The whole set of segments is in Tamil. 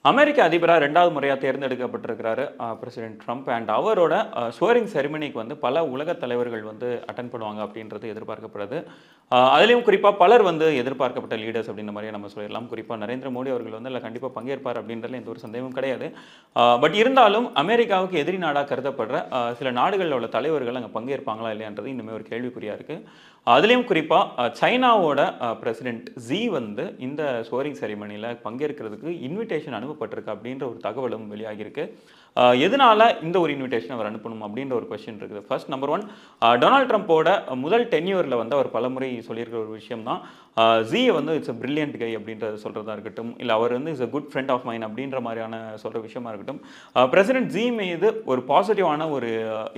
அமெரிக்க அதிபரா 2வது முறையா தேர்ந்தெடுக்கப்பட்டிருக்கிறாரு பிரசிடென்ட் ட்ரம்ப். அண்ட் அவரோட ஸ்வரிங் செரிமனிக்கு வந்து பல உலக தலைவர்கள் வந்து அட்டெண்ட் பண்ணுவாங்க அப்படின்றது எதிர்பார்க்கப்படுது. அதிலும் குறிப்பா பலர் வந்து எதிர்பார்க்கப்பட்ட லீடர்ஸ் அப்படின்ற மாதிரியே நம்ம சொல்லிடலாம். குறிப்பா நரேந்திர மோடி அவர்கள் வந்து அதில் கண்டிப்பா பங்கேற்பார் அப்படின்றதுல எந்த ஒரு சந்தேகமும் கிடையாது. பட் இருந்தாலும் அமெரிக்காவுக்கு எதிரி நாடாக கருதப்படுற சில நாடுகளில் உள்ள தலைவர்கள் அங்கே பங்கேற்பாங்களா இல்லையான்றது இன்னுமே ஒரு கேள்விக்குறியா இருக்கு. அதுலேயும் குறிப்பா சைனாவோட பிரசிடென்ட் ஜி வந்து இந்த ஸ்வரிங் செரிமனியில் பங்கேற்கிறதுக்கு இன்விடேஷன் அனுப்பப்பட்டிருக்கு அப்படின்ற ஒரு தகவலும் வெளியாகியிருக்கு. எதனால இந்த ஒரு இன்விடேஷன் அவர் அனுப்பணும் அப்படின்ற ஒரு கொஸ்டின் இருக்குது. ஃபர்ஸ்ட் நம்பர் ஒன், டொனால்ட் ட்ரம்ப்போட முதல் டென்யூரில் வந்து அவர் பலமுறை சொல்லியிருக்கிற ஒரு விஷயம் தான் ஜியை வந்து இட்ஸ் அ பிரில்லியன்ட் கை அப்படின்றத சொல்கிறதா இருக்கட்டும், இல்லை அவர் வந்து is a good friend of mine அப்படின்ற மாதிரியான சொல்கிற விஷயமா இருக்கட்டும். பிரசிடென்ட் ஜி மீது ஒரு பாசிட்டிவான ஒரு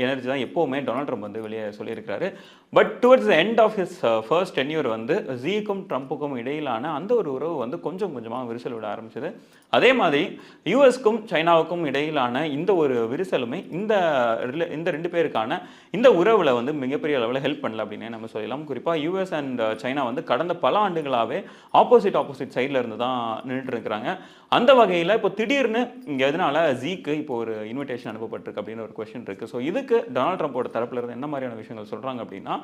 எனர்ஜி தான் எப்போவுமே டொனால்ட் ட்ரம்ப் வந்து வெளியே சொல்லியிருக்கிறாரு. But towards the end of his first tenure வந்து ஜிக்கும் ட்ரம்ப்புக்கும் இடையிலான அந்த ஒரு உறவு வந்து கொஞ்சம் கொஞ்சமாக விரிசல் விட ஆரம்பிச்சது. அதே மாதிரி யூஎஸ்க்கும் சைனாவுக்கும் இடையிலான இந்த ஒரு விரிசலுமே இந்த ரெண்டு பேருக்கான இந்த உறவுல வந்து மிகப்பெரிய அளவில் ஹெல்ப் பண்ணல அப்படின்னு நம்ம சொல்லலாம். குறிப்பாக யூஎஸ் அண்ட் சைனா வந்து கடந்த பல ஆண்டுகளாகவே ஆப்போசிட் சைடில் இருந்து தான் நின்றுட்டு இருக்கிறாங்க. அந்த வகையில் இப்போ திடீர்னு இங்கே எதனால ஜீக்கு இப்போ ஒரு இன்விடேஷன் அனுப்பப்பட்டிருக்கு அப்படின்னு ஒரு கொஸ்டின் இருக்குது. ஸோ இதுக்கு டொனால்ட் ட்ரம்ப்போட தரப்புல இருந்து என்ன மாதிரியான விஷயங்கள் சொல்கிறாங்க அப்படின்னா,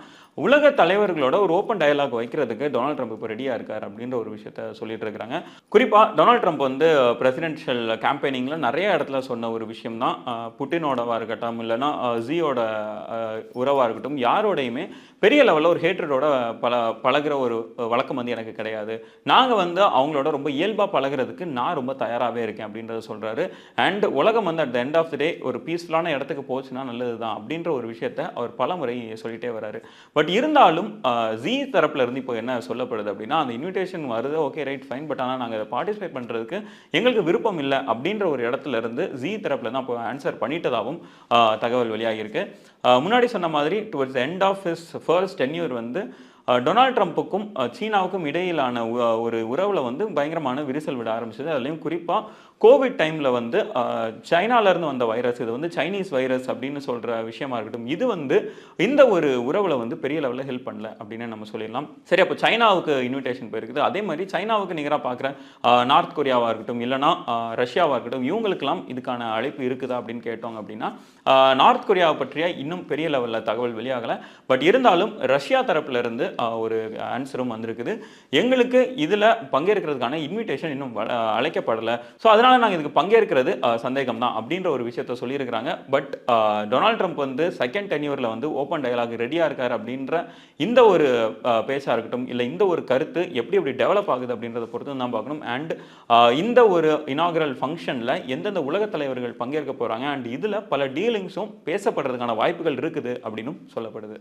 உலக தலைவர்களோட ஒரு ஓப்பன் டயலாக் வைக்கிறதுக்கு டொனால்ட் ட்ரம்ப் இப்போ ரெடியாக இருக்கார் அப்படின்ற ஒரு விஷயத்த சொல்லிட்டு இருக்கிறாங்க. குறிப்பாக டொனால்ட் ட்ரம்ப் வந்து பிரசிடென்ஷியல் கேம்பெயினிங்கில் நிறைய இடத்துல சொன்ன ஒரு விஷயம் தான், புட்டினோடவா இருக்கட்டும் இல்லைன்னா ஜியோட உறவாக இருக்கட்டும், யாரோடையுமே பெரிய லெவலில் ஒரு ஹேட்ரடோட பழகிற ஒரு வழக்கம் வந்து எனக்கு கிடையாது. நாங்கள் வந்து அவங்களோட ரொம்ப இயல்பாக பழகிறதுக்கு நான் ரொம்ப தயாராகவே இருக்கேன் அப்படின்றத சொல்கிறாரு. அண்ட் உலகம் வந்து at the end of the day ஒரு பீஸ்ஃபுல்லான இடத்துக்கு போச்சுன்னா நல்லது தான் அப்படின்ற ஒரு விஷயத்த அவர் பல முறை சொல்லிட்டே வராரு. பட் இருந்தாலும் ஜி தரப்புல இருந்து இப்போ என்ன சொல்லப்படுது அப்படின்னா, அந்த இன்விடேஷன் வருது, ஓகே ரைட் ஃபைன், பட் ஆனால் நாங்கள் பார்ட்டிசிபேட் பண்ணுறதுக்கு எங்களுக்கு விருப்பம் இல்லை அப்படின்ற ஒரு இடத்துல இருந்து ஜி தரப்புல தான் இப்போ ஆன்சர் பண்ணிட்டதாகவும் தகவல் வெளியாகியிருக்கு. முன்னாடி சொன்ன மாதிரி towards end of his first tenure வந்து டொனால்ட் ட்ரம்ப்புக்கும் சீனாவுக்கும் இடையிலான ஒரு உறவில் வந்து பயங்கரமான விரிசல் விட ஆரம்பிச்சது. அதுலேயும் குறிப்பாக கோவிட் டைமில் வந்து சைனாலேருந்து வந்த வைரஸ், இது வந்து சைனீஸ் வைரஸ் அப்படின்னு சொல்கிற விஷயமா இருக்கட்டும், இது வந்து இந்த ஒரு உறவில் வந்து பெரிய லெவலில் ஹெல்ப் பண்ணல அப்படின்னு நம்ம சொல்லிடலாம். சரி, அப்போ சைனாவுக்கு இன்விடேஷன் போயிருக்குது. அதே மாதிரி சைனாவுக்கு நிகராக பார்க்குற நார்த் கொரியாவாக இருக்கட்டும் இல்லைனா ரஷ்யாவாக இருக்கட்டும், இவங்களுக்கெல்லாம் இதுக்கான அழைப்பு இருக்குதா அப்படின்னு கேட்டோங்க அப்படின்னா, நார்த் கொரியாவை பற்றிய இன்னும் பெரிய லெவலில் தகவல் வெளியாகலை. பட் இருந்தாலும் ரஷ்யா தரப்புல இருந்து ஒரு ஆன்சரும் வந்திருக்குது. எங்களுக்கு இதில் பங்கேற்கிறதுக்கான இன்விடேஷன் இன்னும் அழைக்கப்படலை, ஸோ அதனால நாங்கள் இதுக்கு பங்கேற்கிறது சந்தேகம் தான் அப்படின்ற ஒரு விஷயத்த சொல்லியிருக்கிறாங்க. பட் டொனால்ட் ட்ரம்ப் வந்து செகண்ட் டென்யூரில் வந்து ஓப்பன் டயலாக் ரெடியாக இருக்கார் அப்படின்ற இந்த ஒரு பேச்சாக இருக்கட்டும், இல்லை இந்த ஒரு கருத்து எப்படி டெவலப் ஆகுது அப்படின்றத பொறுத்து தான் பார்க்கணும். அண்ட் இந்த ஒரு இனாகரல் ஃபங்க்ஷனில் எந்தெந்த உலக தலைவர்கள் பங்கேற்க போகிறாங்க அண்ட் இதில் பல டீலிங்ஸும் பேசப்படுறதுக்கான வாய்ப்புகள் இருக்குது அப்படின்னு சொல்லப்படுது.